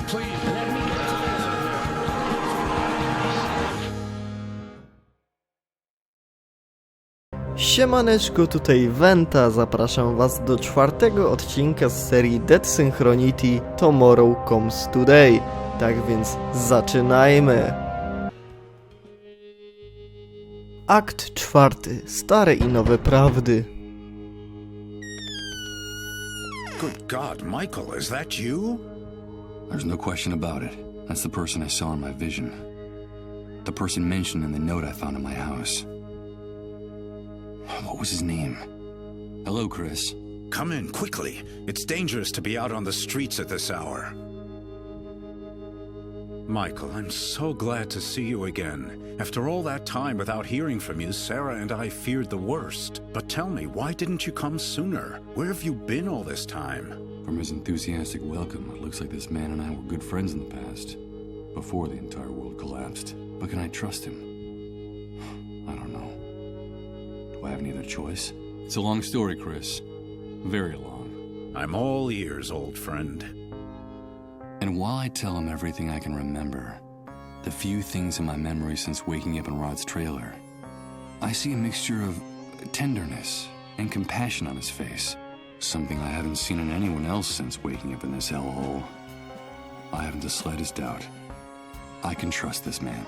Please, let me get Siemaneczko, tutaj Wenta, zapraszam was do czwartego odcinka z serii Dead Synchronicity Tomorrow Comes Today. Tak więc zaczynajmy! Akt czwarty. Stare i nowe prawdy. Good God, Michael, is that you? There's no question about it. That's the person I saw in my vision. The person mentioned in the note I found in my house. What was his name? Hello, Chris. Come in, quickly. It's dangerous to be out on the streets at this hour. Michael, I'm so glad to see you again. After all that time without hearing from you, Sarah and I feared the worst. But tell me, why didn't you come sooner? Where have you been all this time? From his enthusiastic welcome, it looks like this man and I were good friends in the past, before the entire world collapsed. But can I trust him? I don't know. Do I have any other choice? It's a long story, Chris. Very long. I'm all ears, old friend. And while I tell him everything I can remember, the few things in my memory since waking up in Rod's trailer, I see a mixture of tenderness and compassion on his face. Something I haven't seen in anyone else since waking up in this hellhole. I haven't the slightest doubt. I can trust this man.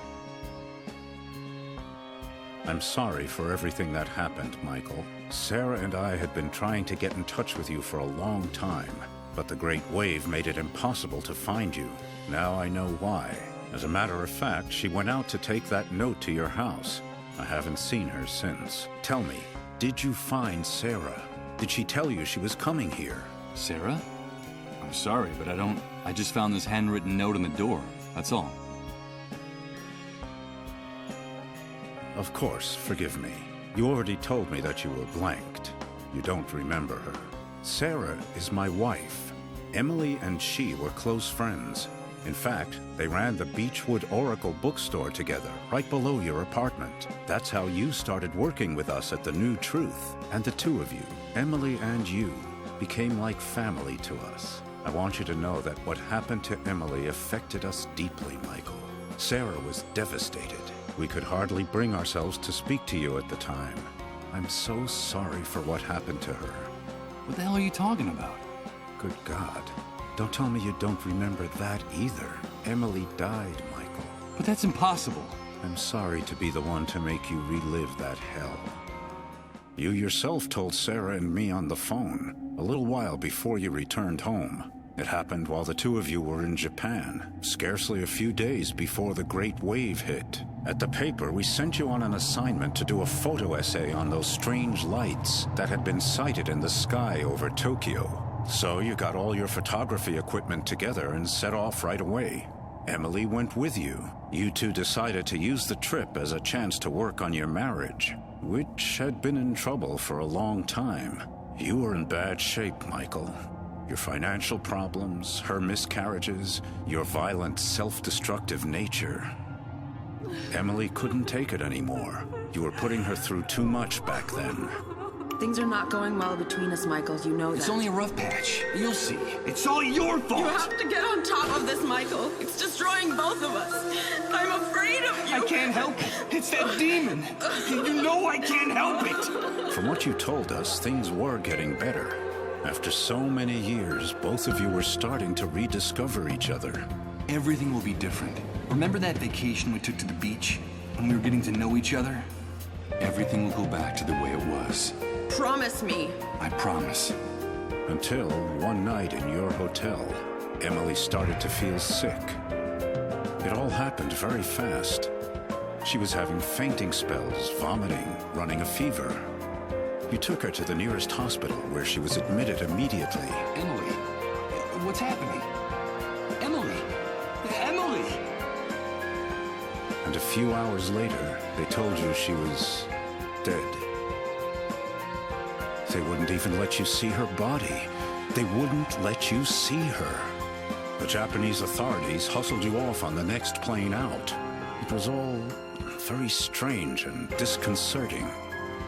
I'm sorry for everything that happened, Michael. Sarah and I had been trying to get in touch with you for a long time, but the Great Wave made it impossible to find you. Now I know why. As a matter of fact, she went out to take that note to your house. I haven't seen her since. Tell me, did you find Sarah? Did she tell you she was coming here? Sarah? I'm sorry, but I just found this handwritten note on the door. That's all. Of course, forgive me. You already told me that you were blanked. You don't remember her. Sarah is my wife. Emily and she were close friends. In fact, they ran the Beechwood Oracle bookstore together, right below your apartment. That's how you started working with us at the New Truth. And the two of you, Emily and you, became like family to us. I want you to know that what happened to Emily affected us deeply, Michael. Sarah was devastated. We could hardly bring ourselves to speak to you at the time. I'm so sorry for what happened to her. What the hell are you talking about? Good God. Don't tell me you don't remember that either. Emily died, Michael. But that's impossible. I'm sorry to be the one to make you relive that hell. You yourself told Sarah and me on the phone, a little while before you returned home. It happened while the two of you were in Japan, scarcely a few days before the Great Wave hit. At the paper, we sent you on an assignment to do a photo essay on those strange lights that had been sighted in the sky over Tokyo. So you got all your photography equipment together and set off right away. Emily went with you. You two decided to use the trip as a chance to work on your marriage, which had been in trouble for a long time. You were in bad shape, Michael. Your financial problems, her miscarriages, your violent, self-destructive nature. Emily couldn't take it anymore. You were putting her through too much back then. Things are not going well between us, Michael. You know that. It's only a rough patch. You'll see. It's all your fault! You have to get on top of this, Michael. It's destroying both of us. I'm afraid of you. I can't help it. It's that demon. You know I can't help it. From what you told us, things were getting better. After so many years, both of you were starting to rediscover each other. Everything will be different. Remember that vacation we took to the beach when we were getting to know each other? Everything will go back to the way it was. Promise me. I promise. Until one night in your hotel, Emily started to feel sick. It all happened very fast. She was having fainting spells, vomiting, running a fever. You took her to the nearest hospital where she was admitted immediately. Emily, what's happening? Emily! Emily! And a few hours later, they told you she was dead. They wouldn't even let you see her body. They wouldn't let you see her. The Japanese authorities hustled you off on the next plane out. It was all very strange and disconcerting.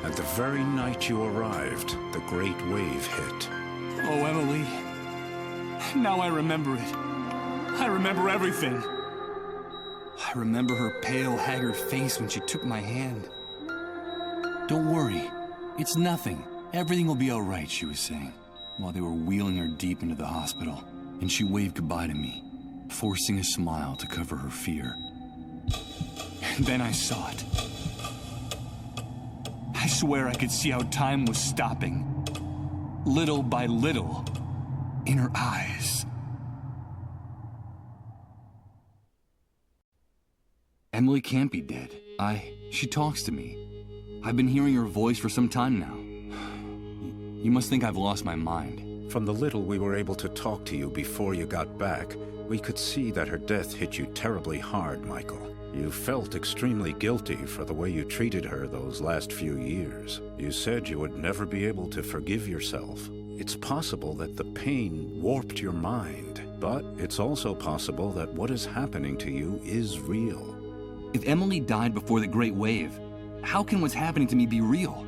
And the very night you arrived, the Great Wave hit. Oh, Emily. Now I remember it. I remember everything. I remember her pale, haggard face when she took my hand. Don't worry. It's nothing. Everything will be all right, she was saying, while they were wheeling her deep into the hospital. And she waved goodbye to me, forcing a smile to cover her fear. And then I saw it. I swear I could see how time was stopping. Little by little. In her eyes. Emily can't be dead. She talks to me. I've been hearing her voice for some time now. You must think I've lost my mind. From the little we were able to talk to you before you got back, we could see that her death hit you terribly hard, Michael. You felt extremely guilty for the way you treated her those last few years. You said you would never be able to forgive yourself. It's possible that the pain warped your mind, but it's also possible that what is happening to you is real. If Emily died before the Great Wave, how can what's happening to me be real?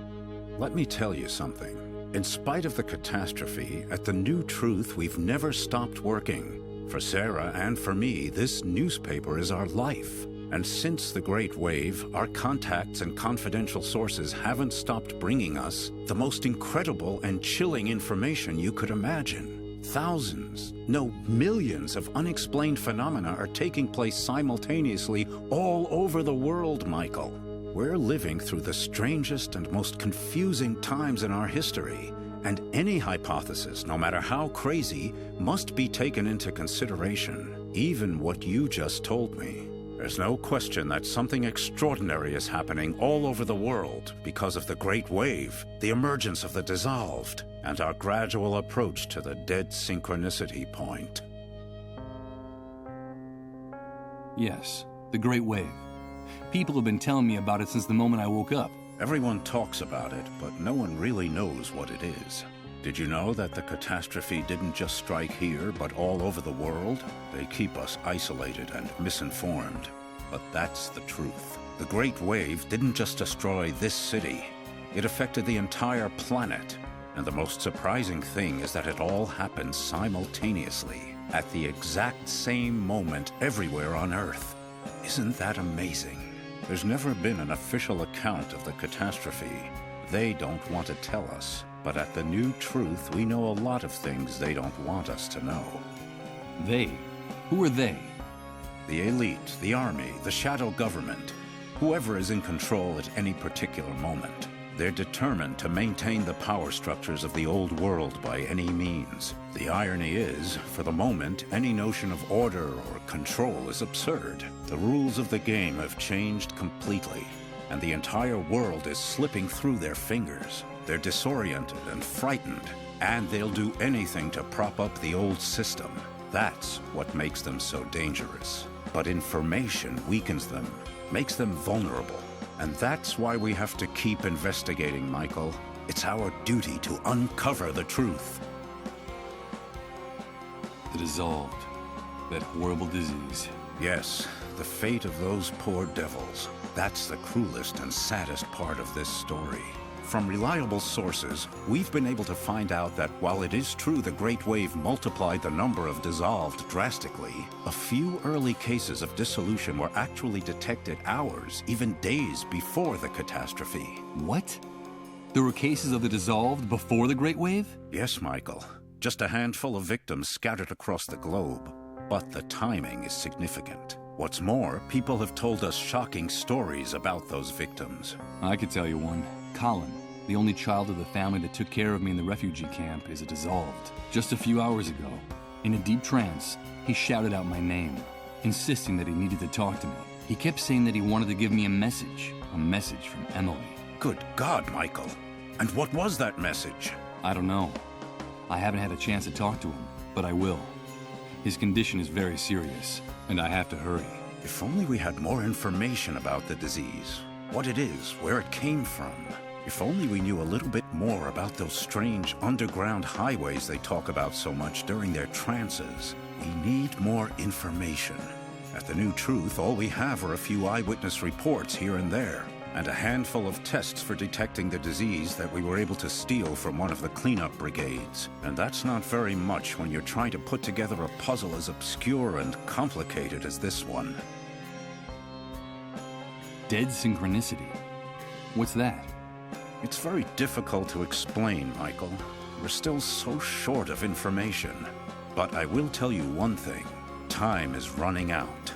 Let me tell you something. In spite of the catastrophe, at the New Truth, we've never stopped working. For Sarah and for me, this newspaper is our life. And since the Great Wave, our contacts and confidential sources haven't stopped bringing us the most incredible and chilling information you could imagine. Thousands, no, millions of unexplained phenomena are taking place simultaneously all over the world, Michael. We're living through the strangest and most confusing times in our history, and any hypothesis, no matter how crazy, must be taken into consideration, even what you just told me. There's no question that something extraordinary is happening all over the world because of the Great Wave, the emergence of the dissolved, and our gradual approach to the Dead Synchronicity point. Yes, the Great Wave. People have been telling me about it since the moment I woke up. Everyone talks about it, but no one really knows what it is. Did you know that the catastrophe didn't just strike here, but all over the world? They keep us isolated and misinformed. But that's the truth. The Great Wave didn't just destroy this city. It affected the entire planet. And the most surprising thing is that it all happened simultaneously, at the exact same moment everywhere on Earth. Isn't that amazing? There's never been an official account of the catastrophe. They don't want to tell us. But at the New Truth, we know a lot of things they don't want us to know. They? Who are they? The elite, the army, the shadow government, whoever is in control at any particular moment. They're determined to maintain the power structures of the old world by any means. The irony is, for the moment, any notion of order or control is absurd. The rules of the game have changed completely, and the entire world is slipping through their fingers. They're disoriented and frightened, and they'll do anything to prop up the old system. That's what makes them so dangerous. But information weakens them, makes them vulnerable. And that's why we have to keep investigating, Michael. It's our duty to uncover the truth. The dissolved. That horrible disease. Yes, the fate of those poor devils. That's the cruelest and saddest part of this story. From reliable sources, we've been able to find out that while it is true the Great Wave multiplied the number of dissolved drastically, a few early cases of dissolution were actually detected hours, even days before the catastrophe. What? There were cases of the dissolved before the Great Wave? Yes, Michael. Just a handful of victims scattered across the globe. But the timing is significant. What's more, people have told us shocking stories about those victims. I could tell you one. Colin, the only child of the family that took care of me in the refugee camp, is a dissolved. Just a few hours ago, in a deep trance, he shouted out my name, insisting that he needed to talk to me. He kept saying that he wanted to give me a message from Emily. Good God, Michael. And what was that message? I don't know. I haven't had a chance to talk to him, but I will. His condition is very serious, and I have to hurry. If only we had more information about the disease, what it is, where it came from. If only we knew a little bit more about those strange underground highways they talk about so much during their trances. We need more information. At the New Truth, all we have are a few eyewitness reports here and there. and a handful of tests for detecting the disease that we were able to steal from one of the cleanup brigades. And that's not very much when you're trying to put together a puzzle as obscure and complicated as this one. Dead Synchronicity? What's that? It's very difficult to explain, Michael. We're still so short of information. But I will tell you one thing. Time is running out.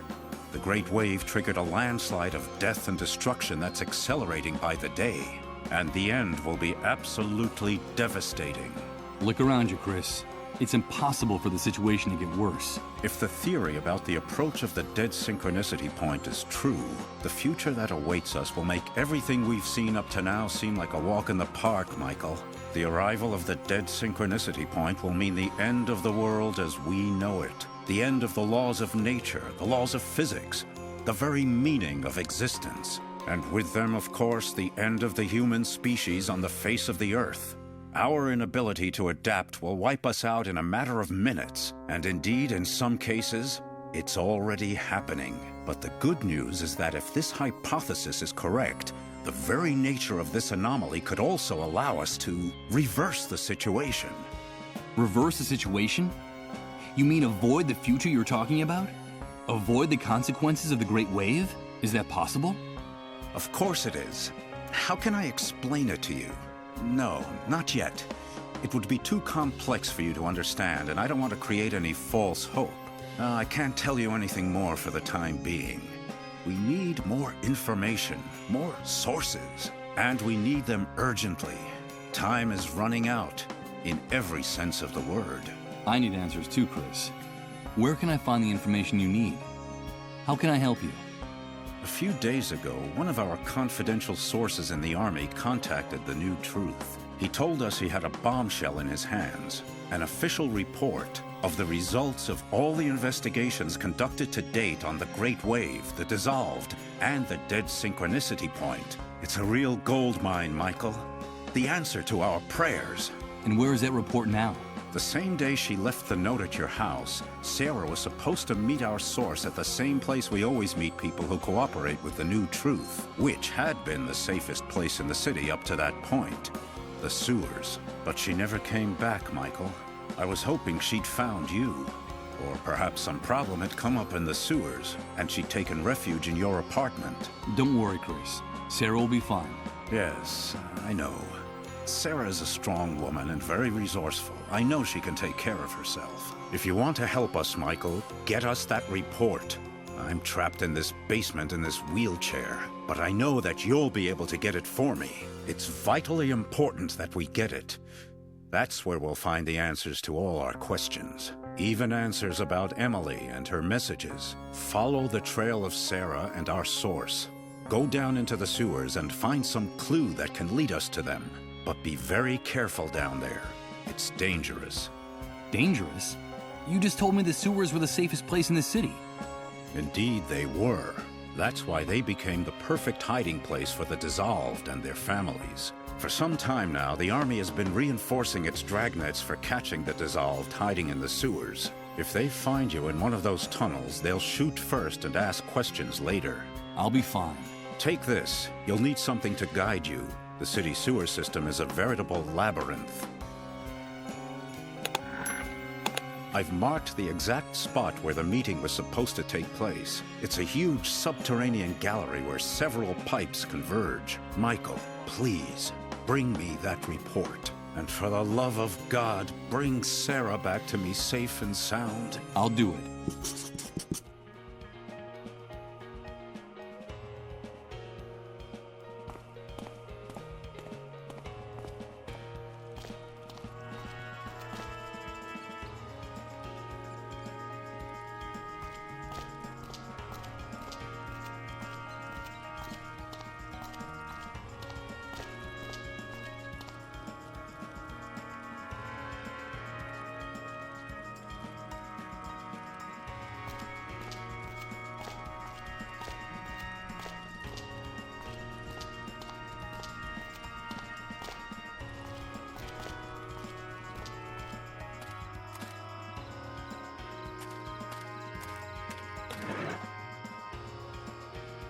The Great Wave triggered a landslide of death and destruction that's accelerating by the day. And the end will be absolutely devastating. Look around you, Chris. It's impossible for the situation to get worse. If the theory about the approach of the Dead Synchronicity point is true, the future that awaits us will make everything we've seen up to now seem like a walk in the park, Michael. The arrival of the Dead Synchronicity point will mean the end of the world as we know it. The end of the laws of nature, the laws of physics, the very meaning of existence. And with them, of course, the end of the human species on the face of the earth. Our inability to adapt will wipe us out in a matter of minutes, and indeed, in some cases, it's already happening. But the good news is that if this hypothesis is correct, the very nature of this anomaly could also allow us to reverse the situation. Reverse the situation? You mean avoid the future you're talking about? Avoid the consequences of the Great Wave? Is that possible? Of course it is. How can I explain it to you? No, not yet. It would be too complex for you to understand, and I don't want to create any false hope. I can't tell you anything more for the time being. We need more information, more sources, and we need them urgently. Time is running out, in every sense of the word. I need answers too, Chris. Where can I find the information you need? How can I help you? A few days ago, one of our confidential sources in the Army contacted the New Truth. He told us he had a bombshell in his hands, an official report of the results of all the investigations conducted to date on the Great Wave, the Dissolved, and the Dead Synchronicity point. It's a real gold mine, Michael. The answer to our prayers. And where is that report now? The same day she left the note at your house, Sarah was supposed to meet our source at the same place we always meet people who cooperate with the New Truth, which had been the safest place in the city up to that point, the sewers. But she never came back, Michael. I was hoping she'd found you. Or perhaps some problem had come up in the sewers, and she'd taken refuge in your apartment. Don't worry, Chris. Sarah will be fine. Yes, I know. Sarah is a strong woman and very resourceful. I know she can take care of herself. If you want to help us, Michael, get us that report. I'm trapped in this basement in this wheelchair, but I know that you'll be able to get it for me. It's vitally important that we get it. That's where we'll find the answers to all our questions. Even answers about Emily and her messages. Follow the trail of Sarah and our source. Go down into the sewers and find some clue that can lead us to them. But be very careful down there. It's dangerous. Dangerous? You just told me the sewers were the safest place in the city. Indeed, they were. That's why they became the perfect hiding place for the Dissolved and their families. For some time now, the Army has been reinforcing its dragnets for catching the Dissolved hiding in the sewers. If they find you in one of those tunnels, they'll shoot first and ask questions later. I'll be fine. Take this. You'll need something to guide you. The city sewer system is a veritable labyrinth. I've marked the exact spot where the meeting was supposed to take place. It's a huge subterranean gallery where several pipes converge. Michael, please, bring me that report. And for the love of God, bring Sarah back to me safe and sound. I'll do it.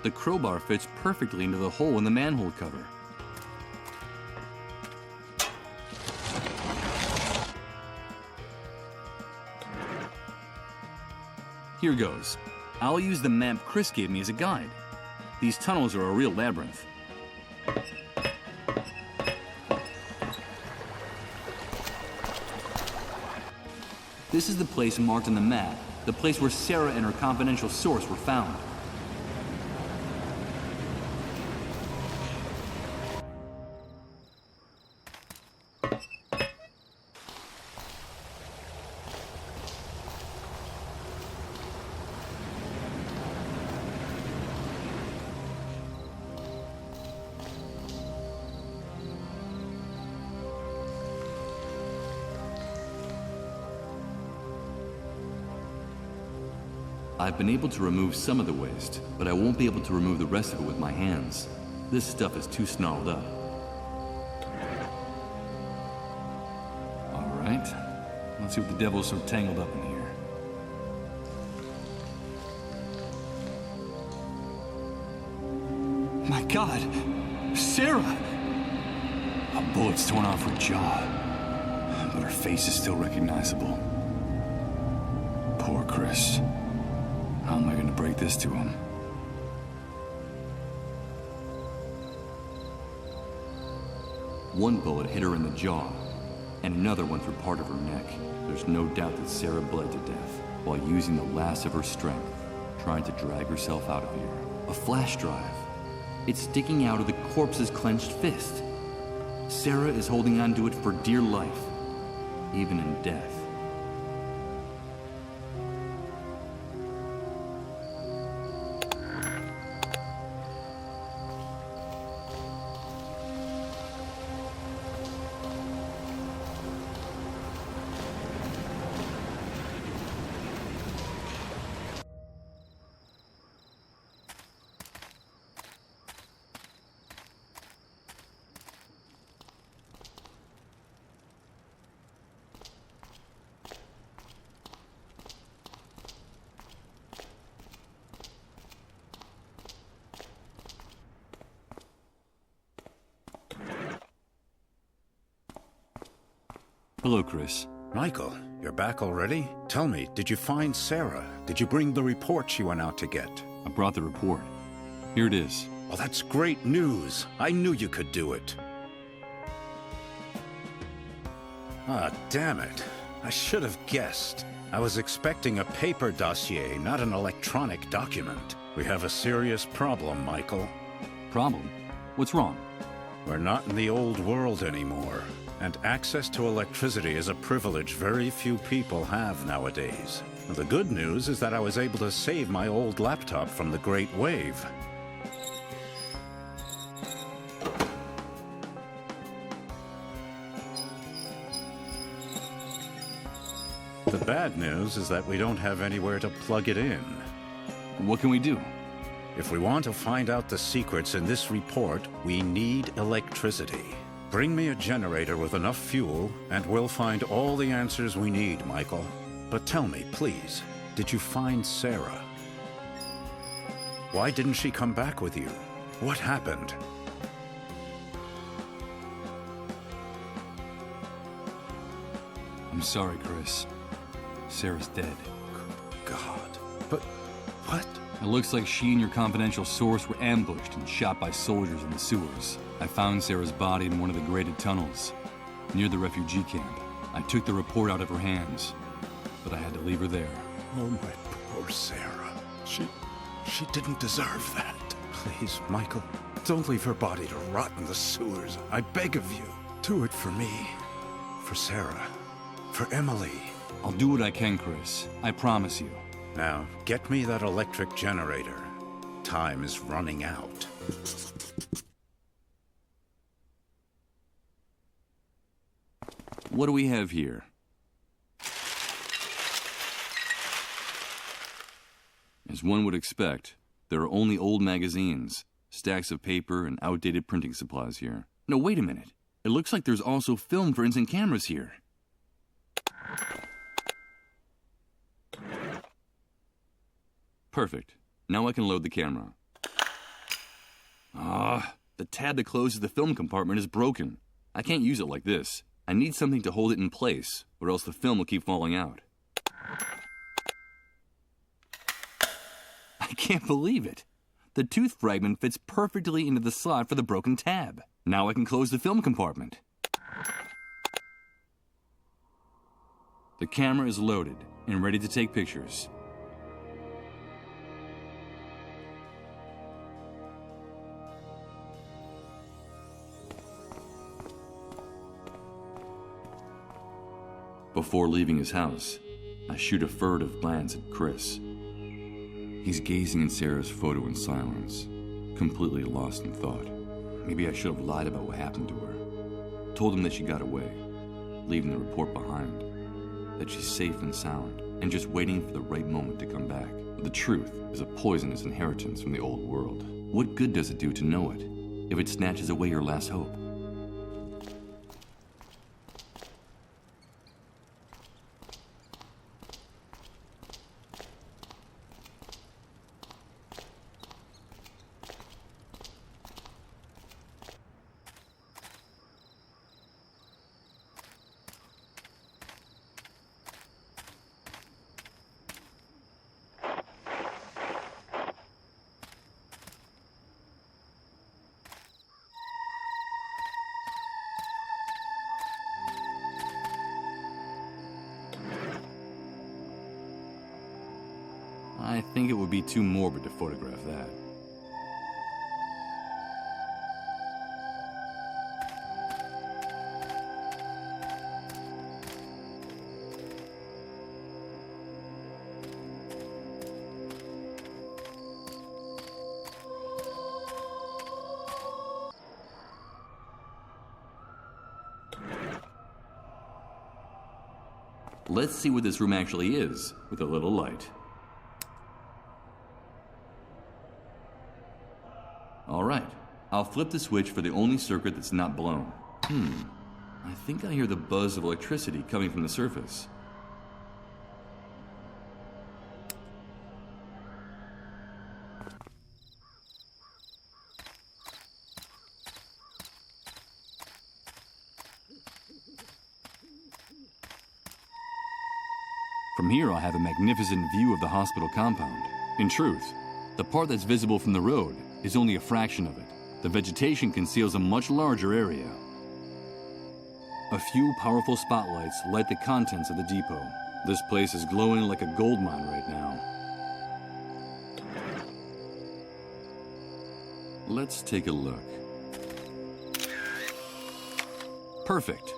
The crowbar fits perfectly into the hole in the manhole cover. Here goes. I'll use the map Chris gave me as a guide. These tunnels are a real labyrinth. This is the place marked on the map, the place where Sarah and her confidential source were found. I've been able to remove some of the waste, but I won't be able to remove the rest of it with my hands. This stuff is too snarled up. All right, let's see what the devil's so tangled up in here. My God, Sarah! A bullet's torn off her jaw, but her face is still recognizable. Poor Chris. How am I going to break this to him? One bullet hit her in the jaw, and another went through part of her neck. There's no doubt that Sarah bled to death while using the last of her strength, trying to drag herself out of here. A flash drive. It's sticking out of the corpse's clenched fist. Sarah is holding onto it for dear life, even in death. Hello, Chris. Michael, you're back already? Tell me, did you find Sarah? Did you bring the report she went out to get? I brought the report. Here it is. Well, that's great news. I knew you could do it. Ah, damn it. I should have guessed. I was expecting a paper dossier, not an electronic document. We have a serious problem, Michael. Problem? What's wrong? We're not in the old world anymore, and access to electricity is a privilege very few people have nowadays. The good news is that I was able to save my old laptop from the Great Wave. The bad news is that we don't have anywhere to plug it in. What can we do? If we want to find out the secrets in this report, we need electricity. Bring me a generator with enough fuel, and we'll find all the answers we need, Michael. But tell me, please, did you find Sarah? Why didn't she come back with you? What happened? I'm sorry, Chris. Sarah's dead. God. But what? It looks like she and your confidential source were ambushed and shot by soldiers in the sewers. I found Sarah's body in one of the graded tunnels, near the refugee camp. I took the report out of her hands, but I had to leave her there. Oh, my poor Sarah. She didn't deserve that. Please, Michael, don't leave her body to rot in the sewers. I beg of you. Do it for me. For Sarah. For Emily. I'll do what I can, Chris. I promise you. Now, get me that electric generator. Time is running out. What do we have here? As one would expect, there are only old magazines, stacks of paper, and outdated printing supplies here. No, wait a minute. It looks like there's also film for instant cameras here. Perfect. Now I can load the camera. The tab that closes the film compartment is broken. I can't use it like this. I need something to hold it in place, or else the film will keep falling out. I can't believe it. The tooth fragment fits perfectly into the slot for the broken tab. Now I can close the film compartment. The camera is loaded and ready to take pictures. Before leaving his house, I shoot a furtive glance at Chris. He's gazing at Sarah's photo in silence, completely lost in thought. Maybe I should have lied about what happened to her. Told him that she got away, leaving the report behind. That she's safe and sound, and just waiting for the right moment to come back. But the truth is a poisonous inheritance from the old world. What good does it do to know it, if it snatches away your last hope? I think it would be too morbid to photograph that. Let's see what this room actually is, with a little light. All right, I'll flip the switch for the only circuit that's not blown. I think I hear the buzz of electricity coming from the surface. From here, I'll have a magnificent view of the hospital compound. In truth, the part that's visible from the road is only a fraction of it. The vegetation conceals a much larger area. A few powerful spotlights light the contents of the depot. This place is glowing like a gold mine right now. Let's take a look. Perfect.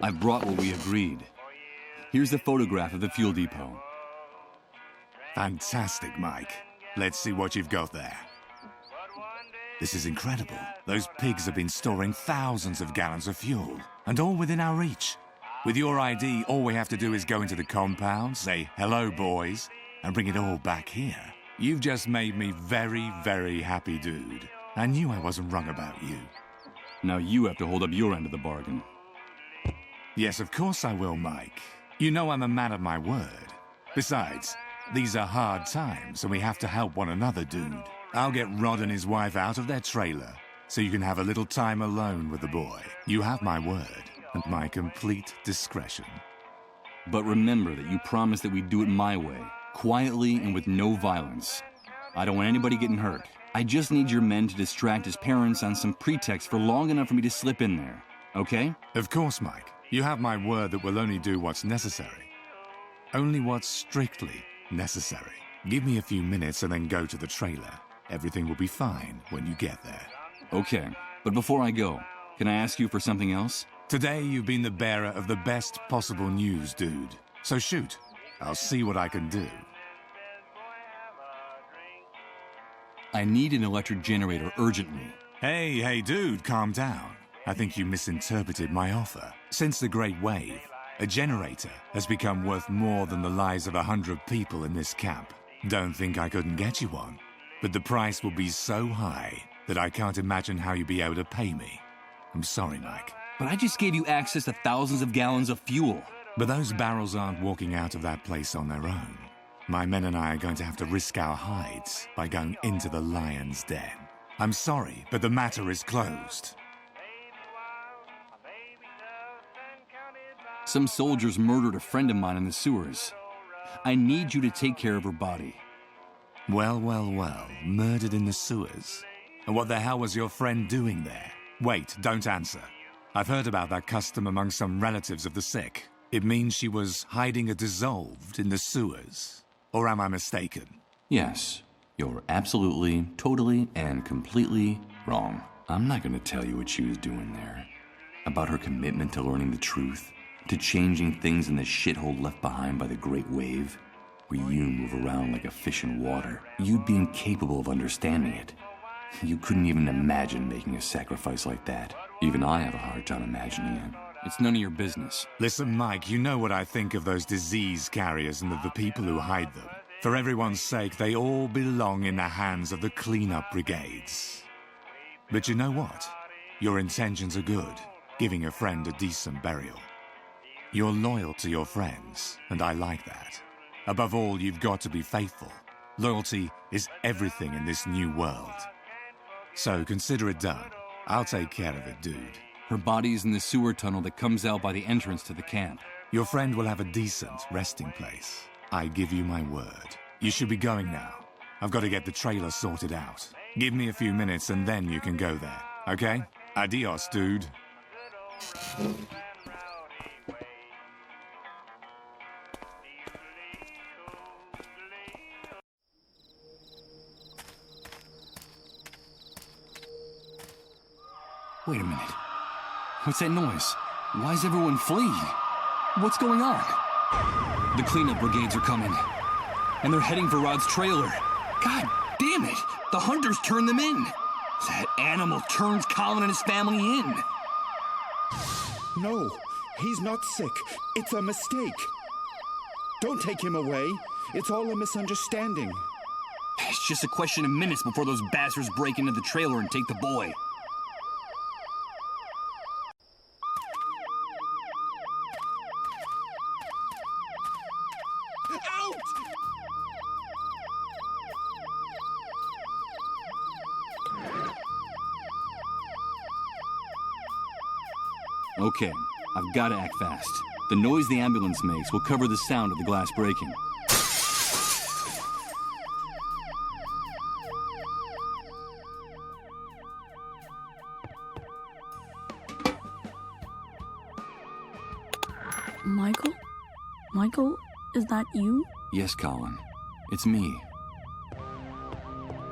I've brought what we agreed. Here's the photograph of the fuel depot. Fantastic, Mike. Let's see what you've got there. This is incredible. Those pigs have been storing thousands of gallons of fuel, and all within our reach. With your ID, all we have to do is go into the compound, say, "Hello, boys," and bring it all back here. You've just made me very, very happy, dude. I knew I wasn't wrong about you. Now you have to hold up your end of the bargain. Yes, of course I will, Mike. You know I'm a man of my word. Besides, these are hard times, and we have to help one another, dude. I'll get Rod and his wife out of their trailer, so you can have a little time alone with the boy. You have my word, and my complete discretion. But remember that you promised that we'd do it my way, quietly and with no violence. I don't want anybody getting hurt. I just need your men to distract his parents on some pretext for long enough for me to slip in there, okay? Of course, Mike. You have my word that we'll only do what's necessary. Only what's strictly necessary. Give me a few minutes and then go to the trailer. Everything will be fine when you get there. Okay, but before I go, can I ask you for something else? Today you've been the bearer of the best possible news, dude. So shoot. I'll see what I can do. I need an electric generator urgently. Hey, dude, calm down. I think you misinterpreted my offer. Since the Great Wave, a generator has become worth more than the lives of 100 people in this camp. Don't think I couldn't get you one, but the price will be so high that I can't imagine how you'll be able to pay me. I'm sorry, Mike. But I just gave you access to thousands of gallons of fuel. But those barrels aren't walking out of that place on their own. My men and I are going to have to risk our hides by going into the lion's den. I'm sorry, but the matter is closed. Some soldiers murdered a friend of mine in the sewers. I need you to take care of her body. Well, murdered in the sewers. And what the hell was your friend doing there? Wait, don't answer. I've heard about that custom among some relatives of the sick. It means she was hiding a dissolved in the sewers. Or am I mistaken? Yes, you're absolutely, totally, and completely wrong. I'm not going to tell you what she was doing there. About her commitment to learning the truth, to changing things in the shithole left behind by the Great Wave, where you move around like a fish in water. You'd be incapable of understanding it. You couldn't even imagine making a sacrifice like that. Even I have a hard time imagining it. It's none of your business. Listen, Mike, you know what I think of those disease carriers and of the people who hide them. For everyone's sake, they all belong in the hands of the cleanup brigades. But you know what? Your intentions are good, giving a friend a decent burial. You're loyal to your friends, and I like that. Above all, you've got to be faithful. Loyalty is everything in this new world. So consider it done. I'll take care of it, dude. Her body is in the sewer tunnel that comes out by the entrance to the camp. Your friend will have a decent resting place. I give you my word. You should be going now. I've got to get the trailer sorted out. Give me a few minutes and then you can go there, okay? Adios, dude. Wait a minute. What's that noise? Why is everyone fleeing? What's going on? The cleanup brigades are coming. And they're heading for Rod's trailer. God damn it! The hunters turned them in! That animal turns Colin and his family in! No, he's not sick. It's a mistake. Don't take him away. It's all a misunderstanding. It's just a question of minutes before those bastards break into the trailer and take the boy. Okay, I've got to act fast. The noise the ambulance makes will cover the sound of the glass breaking. Michael? Michael, is that you? Yes, Colin. It's me.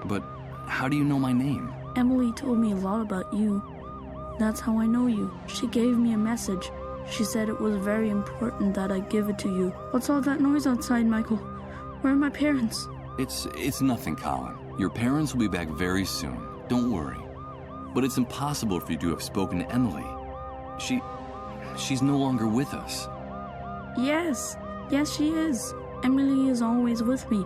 But how do you know my name? Emily told me a lot about you. That's how I know you. She gave me a message. She said it was very important that I give it to you. What's all that noise outside, Michael? Where are my parents? It's nothing, Colin. Your parents will be back very soon. Don't worry. But it's impossible for you to have spoken to Emily. She's no longer with us. Yes, she is. Emily is always with me.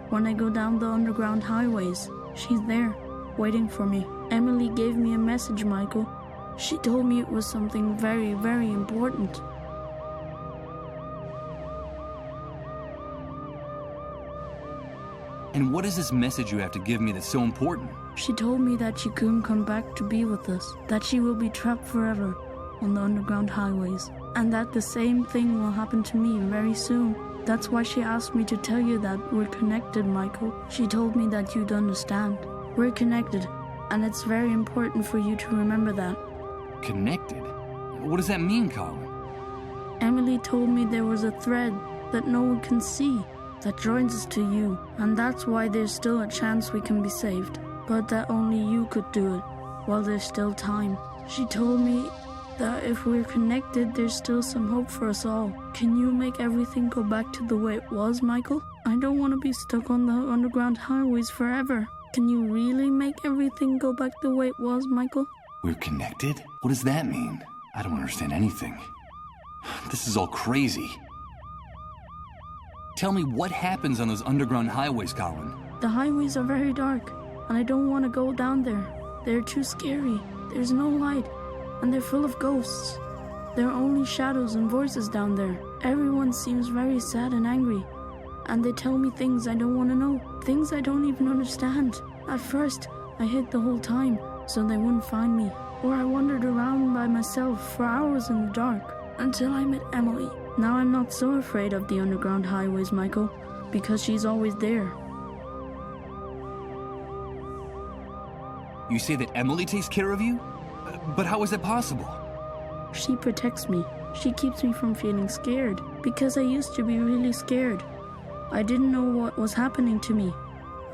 When I go down the underground highways, she's there, waiting for me. Emily gave me a message, Michael. She told me it was something very, very important. And what is this message you have to give me that's so important? She told me that she couldn't come back to be with us, that she will be trapped forever on the underground highways, and that the same thing will happen to me very soon. That's why she asked me to tell you that we're connected, Michael. She told me that you'd understand. We're connected, and it's very important for you to remember that. Connected? What does that mean, Colin? Emily told me there was a thread that no one can see that joins us to you, and that's why there's still a chance we can be saved, but that only you could do it while there's still time. She told me that if we're connected, there's still some hope for us all. Can you make everything go back to the way it was, Michael? I don't want to be stuck on the underground highways forever. Can you really make everything go back the way it was, Michael? We're connected? What does that mean? I don't understand anything. This is all crazy. Tell me what happens on those underground highways, Colin. The highways are very dark, and I don't want to go down there. They're too scary. There's no light, and they're full of ghosts. There are only shadows and voices down there. Everyone seems very sad and angry, and they tell me things I don't want to know, things I don't even understand. At first, I hid the whole time so they wouldn't find me, or I wandered around by myself for hours in the dark until I met Emily. Now I'm not so afraid of the underground highways, Michael, because she's always there. You say that Emily takes care of you? But how is that possible? She protects me. She keeps me from feeling scared, because I used to be really scared. I didn't know what was happening to me.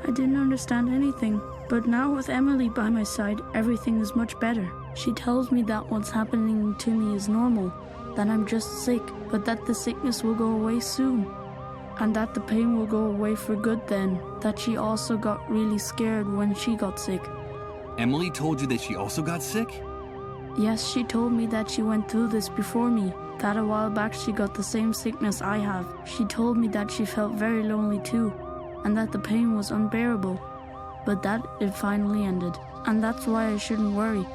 I didn't understand anything, but now with Emily by my side, everything is much better. She tells me that what's happening to me is normal, that I'm just sick, but that the sickness will go away soon, and that the pain will go away for good then, that she also got really scared when she got sick. Emily told you that she also got sick? Yes, she told me that she went through this before me, that a while back she got the same sickness I have. She told me that she felt very lonely too, and that the pain was unbearable, but that it finally ended. And that's why I shouldn't worry,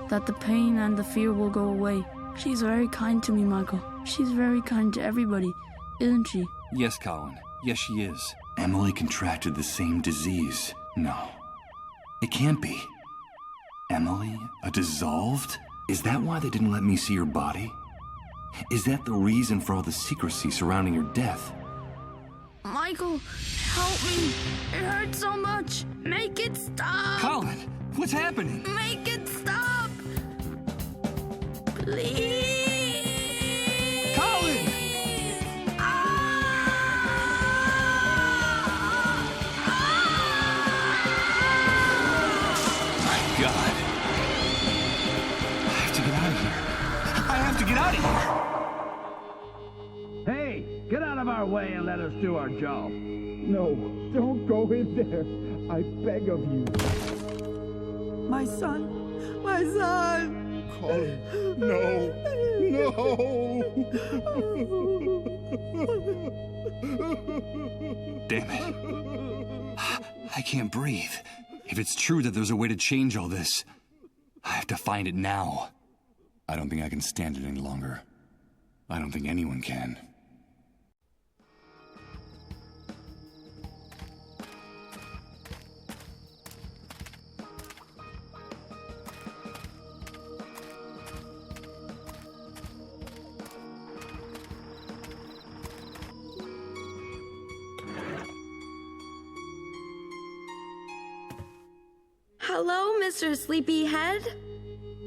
that the pain and the fear will go away. She's very kind to me, Michael. She's very kind to everybody, isn't she? Yes, Colin. Yes, she is. Emily contracted the same disease. No, it can't be. Emily, a dissolved? Is that why they didn't let me see her body? Is that the reason for all the secrecy surrounding her death? Michael, help me. It hurts so much. Make it stop. Colin, what's happening? Make it stop. Please. Colin! My God. I have to get out of here. I have to get out of here. Hey, get out of our way and let us do our job. No, don't go in there. I beg of you. My son! My son! Colin, no, no. Damn it. I can't breathe. If it's true that there's a way to change all this, I have to find it now. I don't think I can stand it any longer. I don't think anyone can. Hello, Mr. Sleepyhead.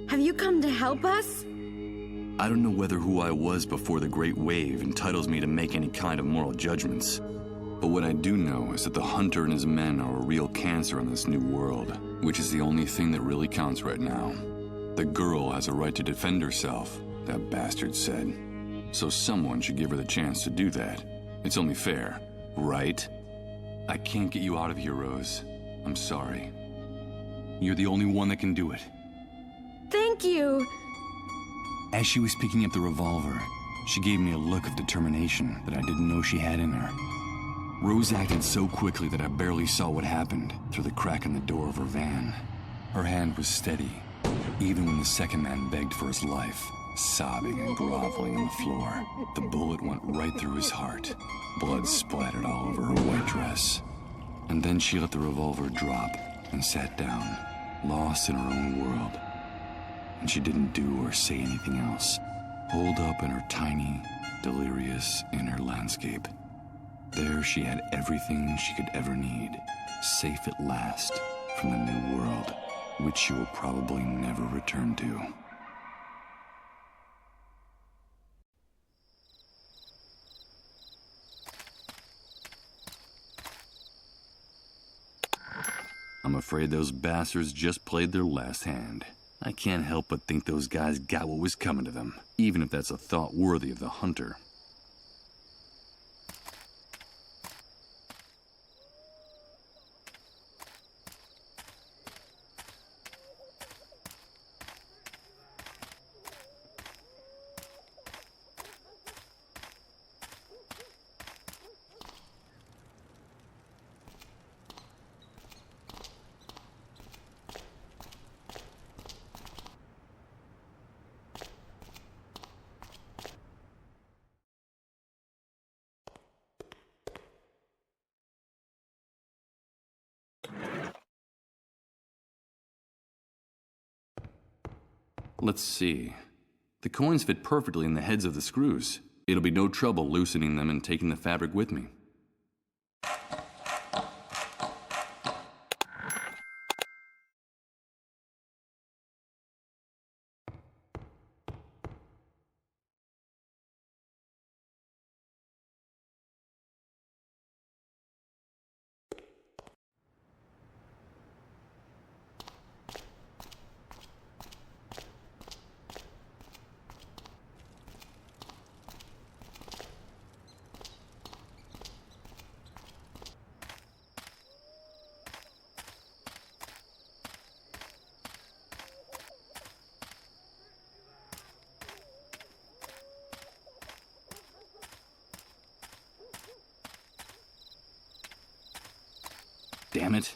Have you come to help us? I don't know whether who I was before the Great Wave entitles me to make any kind of moral judgments. But what I do know is that the hunter and his men are a real cancer in this new world, which is the only thing that really counts right now. The girl has a right to defend herself, that bastard said. So someone should give her the chance to do that. It's only fair, right? I can't get you out of here, Rose. I'm sorry. You're the only one that can do it. Thank you. As she was picking up the revolver, she gave me a look of determination that I didn't know she had in her. Rose acted so quickly that I barely saw what happened through the crack in the door of her van. Her hand was steady, even when the second man begged for his life, sobbing and groveling on the floor. The bullet went right through his heart. Blood splattered all over her white dress. And then she let the revolver drop and sat down, lost in her own world. And she didn't do or say anything else, holed up in her tiny, delirious inner landscape. There she had everything she could ever need, safe at last from the new world, which she will probably never return to. I'm afraid those bastards just played their last hand. I can't help but think those guys got what was coming to them, even if that's a thought worthy of the hunter. Let's see. The coins fit perfectly in the heads of the screws. It'll be no trouble loosening them and taking the fabric with me. Damn it.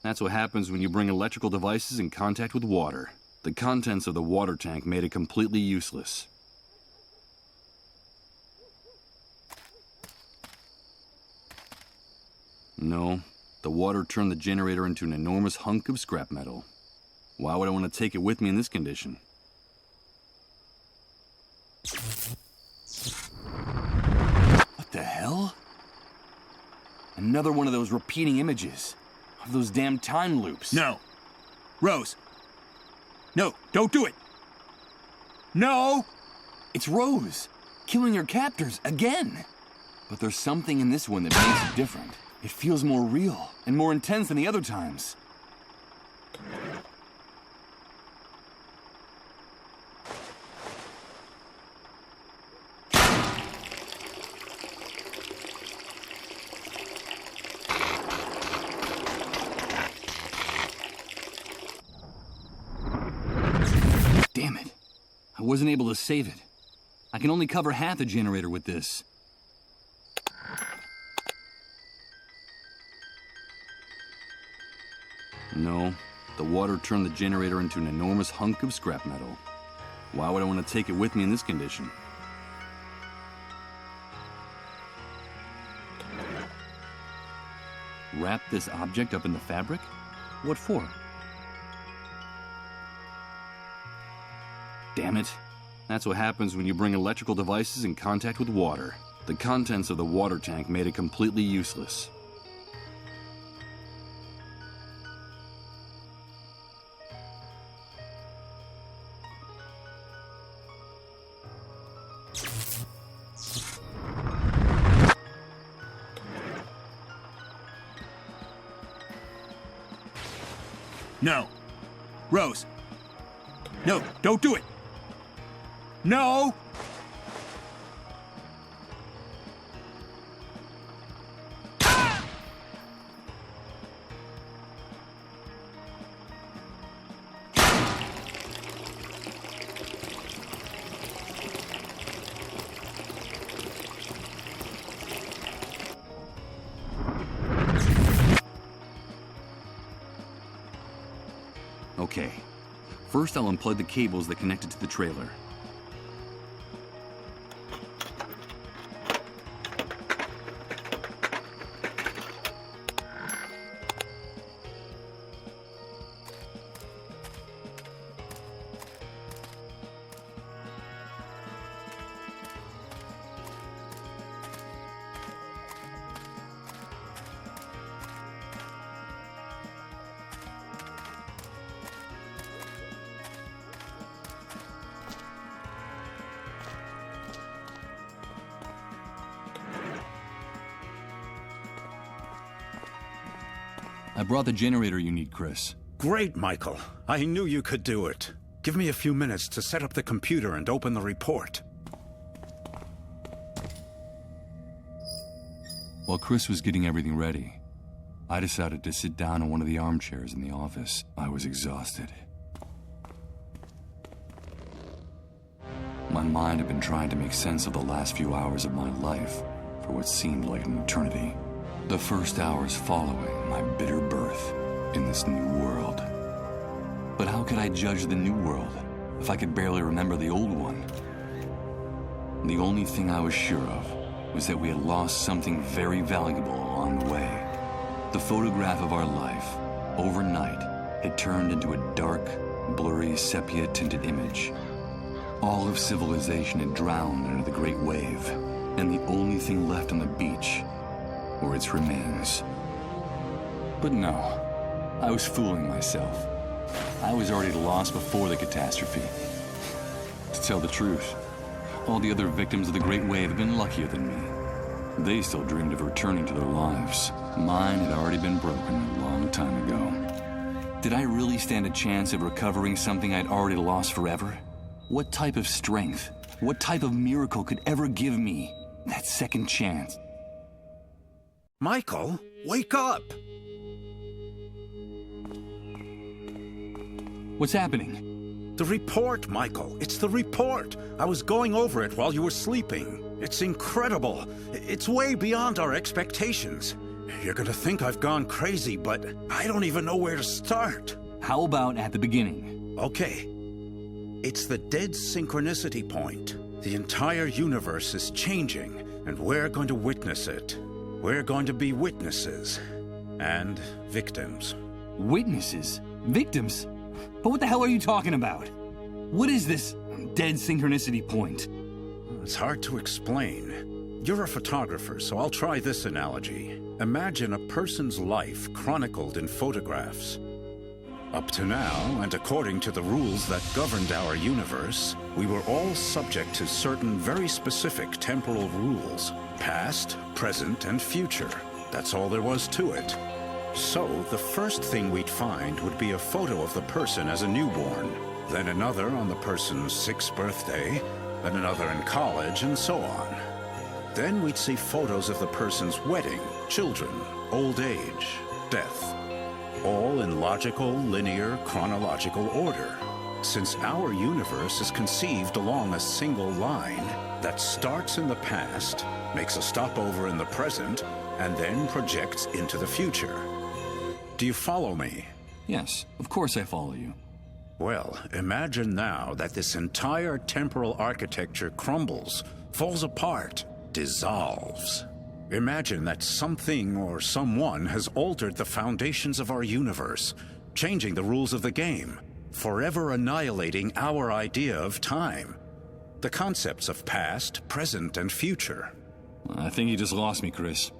That's what happens when you bring electrical devices in contact with water. The contents of the water tank made it completely useless. No, the water turned the generator into an enormous hunk of scrap metal. Why would I want to take it with me in this condition? What the hell? Another one of those repeating images. Of those damn time loops. No. Rose. No, don't do it. No! It's Rose, killing her captors again. But there's something in this one that makes it different. It feels more real and more intense than the other times. Damn it. I wasn't able to save it. I can only cover half the generator with this. No, the water turned the generator into an enormous hunk of scrap metal. Why would I want to take it with me in this condition? Wrap this object up in the fabric? What for? Damn it. That's what happens when you bring electrical devices in contact with water. The contents of the water tank made it completely useless. No. Rose. No, don't do it. No! Okay. First, I'll unplug the cables that connect it to the trailer. brought the generator you need, Chris. Great, Michael. I knew you could do it. Give me a few minutes to set up the computer and open the report. While Chris was getting everything ready, I decided to sit down in one of the armchairs in the office. I was exhausted. My mind had been trying to make sense of the last few hours of my life for what seemed like an eternity. The first hours following my bitter birth in this new world. But how could I judge the new world if I could barely remember the old one? The only thing I was sure of was that we had lost something very valuable along the way. The photograph of our life, overnight, had turned into a dark, blurry, sepia-tinted image. All of civilization had drowned under the Great Wave, and the only thing left on the beach were its remains. But no, I was fooling myself. I was already lost before the catastrophe. To tell the truth, all the other victims of the Great Wave had been luckier than me. They still dreamed of returning to their lives. Mine had already been broken a long time ago. Did I really stand a chance of recovering something I'd already lost forever? What type of strength, what type of miracle could ever give me that second chance? Michael, wake up! What's happening? The report, Michael. It's the report. I was going over it while you were sleeping. It's incredible. It's way beyond our expectations. You're gonna think I've gone crazy, but I don't even know where to start. How about at the beginning? Okay. It's the Dead Synchronicity point. The entire universe is changing, and we're going to witness it. We're going to be witnesses. And victims. Witnesses? Victims? But what the hell are you talking about? What is this Dead Synchronicity point? It's hard to explain. You're a photographer, so I'll try this analogy. Imagine a person's life chronicled in photographs. Up to now, and according to the rules that governed our universe, we were all subject to certain very specific temporal rules. Past, present, and future. That's all there was to it. So, the first thing we'd find would be a photo of the person as a newborn, then another on the person's 6th birthday, then another in college, and so on. Then we'd see photos of the person's wedding, children, old age, death. All in logical, linear, chronological order. Since our universe is conceived along a single line that starts in the past, makes a stopover in the present, and then projects into the future. Do you follow me? Yes, of course I follow you. Well, imagine now that this entire temporal architecture crumbles, falls apart, dissolves. Imagine that something or someone has altered the foundations of our universe, changing the rules of the game, forever annihilating our idea of time, the concepts of past, present, and future. I think you just lost me, Chris.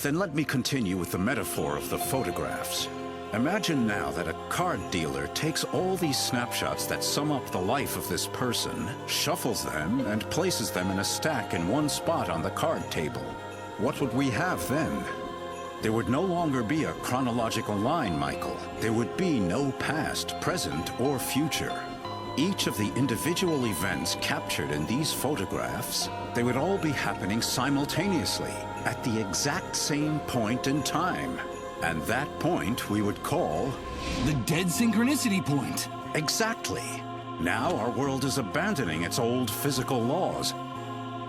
Then let me continue with the metaphor of the photographs. Imagine now that a card dealer takes all these snapshots that sum up the life of this person, shuffles them, and places them in a stack in one spot on the card table. What would we have then? There would no longer be a chronological line, Michael. There would be no past, present, or future. Each of the individual events captured in these photographs, they would all be happening simultaneously, at the exact same point in time. And that point we would call... the Dead Synchronicity point! Exactly. Now our world is abandoning its old physical laws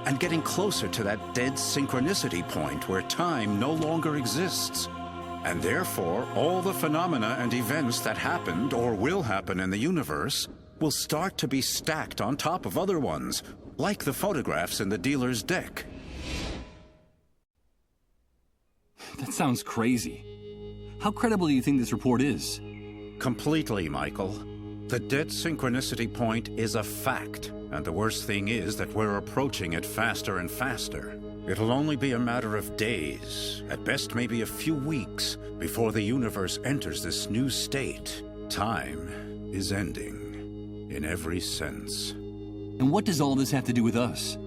and getting closer to that Dead Synchronicity point where time no longer exists. And therefore, all the phenomena and events that happened or will happen in the universe will start to be stacked on top of other ones, like the photographs in the dealer's deck. That sounds crazy. How credible do you think this report is? Completely, Michael. The Dead Synchronicity point is a fact, and the worst thing is that we're approaching it faster and faster. It'll only be a matter of days, at best maybe a few weeks, before the universe enters this new state. Time is ending, in every sense. And what does all this have to do with us?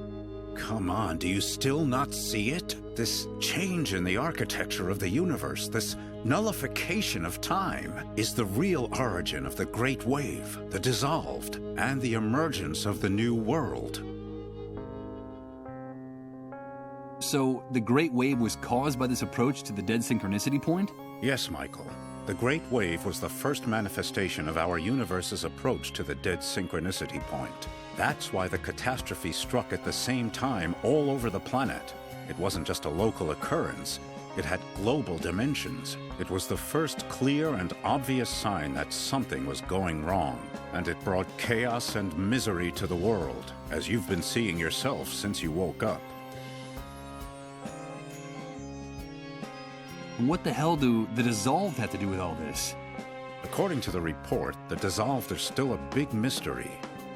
Come on, do you still not see it? This change in the architecture of the universe, this nullification of time, is the real origin of the Great Wave, the dissolved, and the emergence of the new world. So, the Great Wave was caused by this approach to the Dead Synchronicity point? Yes, Michael. The Great Wave was the first manifestation of our universe's approach to the Dead Synchronicity point. That's why the catastrophe struck at the same time all over the planet. It wasn't just a local occurrence. It had global dimensions. It was the first clear and obvious sign that something was going wrong. And it brought chaos and misery to the world, as you've been seeing yourself since you woke up. What the hell do the dissolved have to do with all this? According to the report, the dissolved are still a big mystery.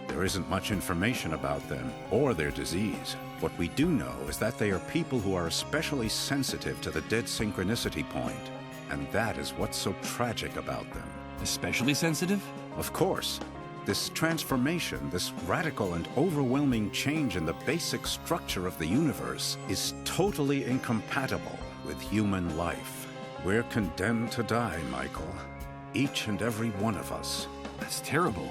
There isn't much information about them or their disease. What we do know is that they are people who are especially sensitive to the Dead Synchronicity point, and that is what's so tragic about them. Especially sensitive? Of course. This transformation, this radical and overwhelming change in the basic structure of the universe is totally incompatible with human life. We're condemned to die, Michael. Each and every one of us. That's terrible.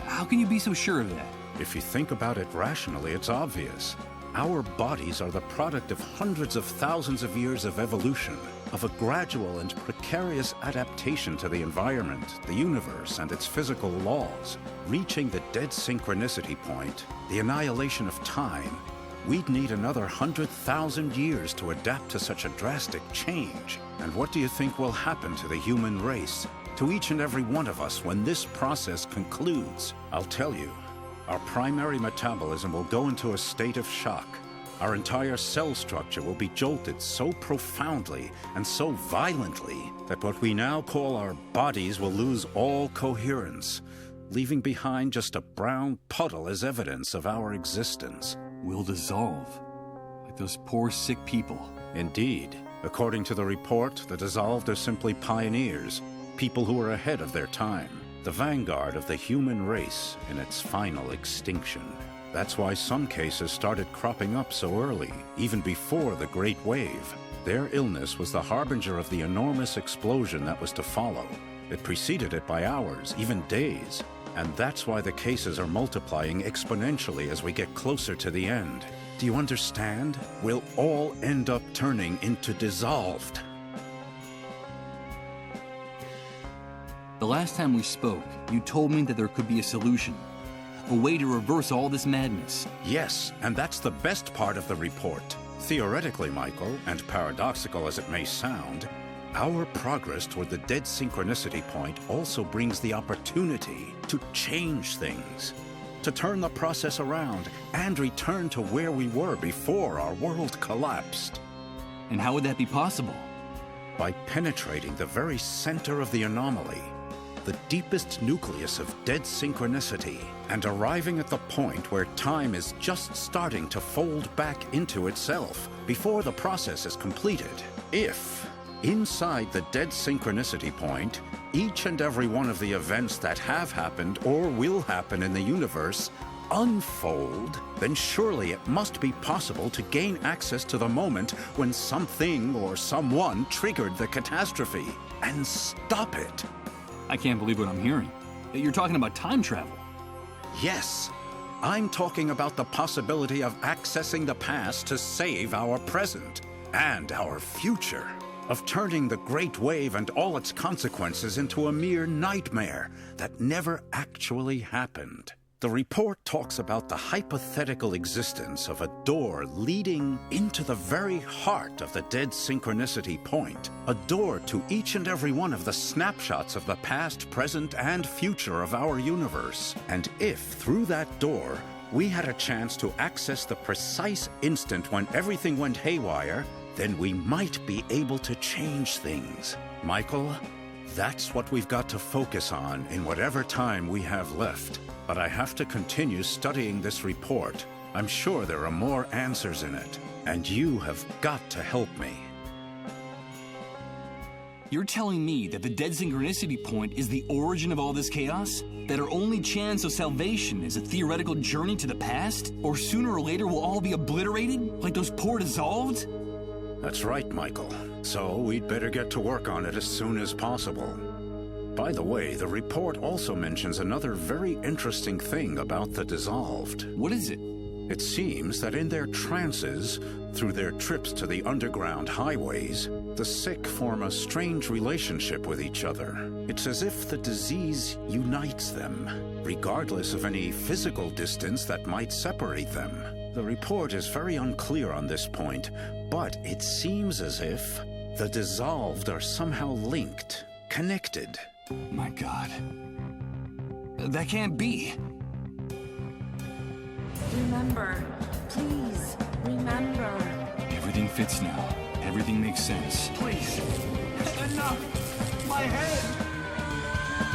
How can you be so sure of that? If you think about it rationally, it's obvious. Our bodies are the product of hundreds of thousands of years of evolution, of a gradual and precarious adaptation to the environment, the universe, and its physical laws. Reaching the Dead Synchronicity point, the annihilation of time, we'd need another 100,000 years to adapt to such a drastic change. And what do you think will happen to the human race, to each and every one of us, when this process concludes? I'll tell you. Our primary metabolism will go into a state of shock. Our entire cell structure will be jolted so profoundly and so violently that what we now call our bodies will lose all coherence, leaving behind just a brown puddle as evidence of our existence. We'll dissolve, like those poor sick people. Indeed. According to the report, the dissolved are simply pioneers, people who are ahead of their time, the vanguard of the human race in its final extinction. That's why some cases started cropping up so early, even before the Great Wave. Their illness was the harbinger of the enormous explosion that was to follow. It preceded it by hours, even days. And that's why the cases are multiplying exponentially as we get closer to the end. Do you understand? We'll all end up turning into dissolved. The last time we spoke, you told me that there could be a solution. A way to reverse all this madness. Yes, and that's the best part of the report. Theoretically, Michael, and paradoxical as it may sound, our progress toward the Dead Synchronicity point also brings the opportunity to change things, to turn the process around and return to where we were before our world collapsed. And how would that be possible? By penetrating the very center of the anomaly, the deepest nucleus of Dead Synchronicity, and arriving at the point where time is just starting to fold back into itself before the process is completed. If, inside the Dead Synchronicity point, each and every one of the events that have happened or will happen in the universe unfold, then surely it must be possible to gain access to the moment when something or someone triggered the catastrophe and stop it. I can't believe what I'm hearing. You're talking about time travel. Yes, I'm talking about the possibility of accessing the past to save our present and our future, of turning the Great Wave and all its consequences into a mere nightmare that never actually happened. The report talks about the hypothetical existence of a door leading into the very heart of the Dead Synchronicity point, a door to each and every one of the snapshots of the past, present, and future of our universe. And if, through that door, we had a chance to access the precise instant when everything went haywire, then we might be able to change things. Michael, that's what we've got to focus on in whatever time we have left. But I have to continue studying this report. I'm sure there are more answers in it, and you have got to help me. You're telling me that the Dead Synchronicity point is the origin of all this chaos? That our only chance of salvation is a theoretical journey to the past? Or sooner or later we'll all be obliterated? Like those poor dissolved? That's right, Michael. So we'd better get to work on it as soon as possible. By the way, the report also mentions another very interesting thing about the dissolved. What is it? It seems that in their trances, through their trips to the underground highways, the sick form a strange relationship with each other. It's as if the disease unites them, regardless of any physical distance that might separate them. The report is very unclear on this point, but it seems as if the dissolved are somehow linked, connected. My God. That can't be. Remember, please, remember. Everything fits now. Everything makes sense. Please. Enough. My head.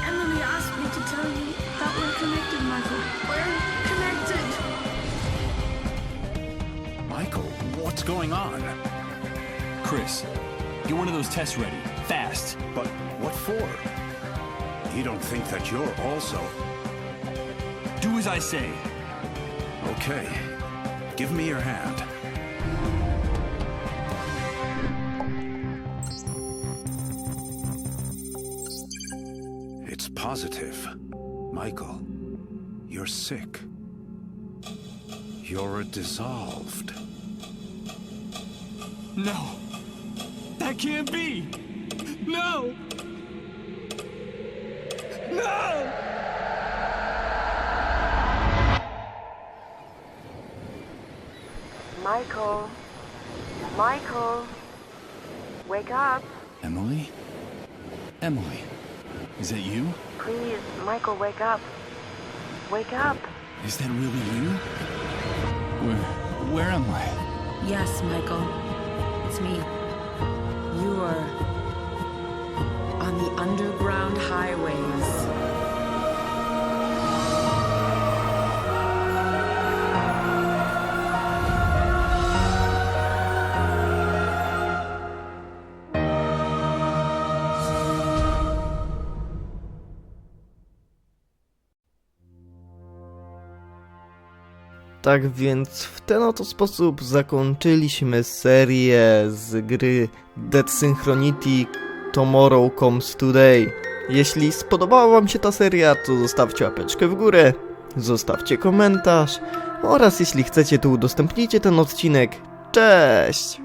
Emily asked me to tell you that we're connected, Michael. We're connected. Michael, what's going on? Chris, get one of those tests ready. Fast. But what for? You don't think that you're also... Do as I say. Okay. Give me your hand. It's positive. Michael, you're sick. You're a dissolved. No. That can't be. No. No! Michael. Michael. Wake up. Emily? Emily, is that you? Please, Michael, wake up. Wake up. Is that really you? Where am I? Yes, Michael. It's me. You are on the underground highways. Tak więc w ten oto sposób zakończyliśmy serię z gry Dead Synchronicity Tomorrow Comes Today. Jeśli spodobała wam się ta seria, to zostawcie łapeczkę w górę, zostawcie komentarz oraz jeśli chcecie, to udostępnijcie ten odcinek. Cześć!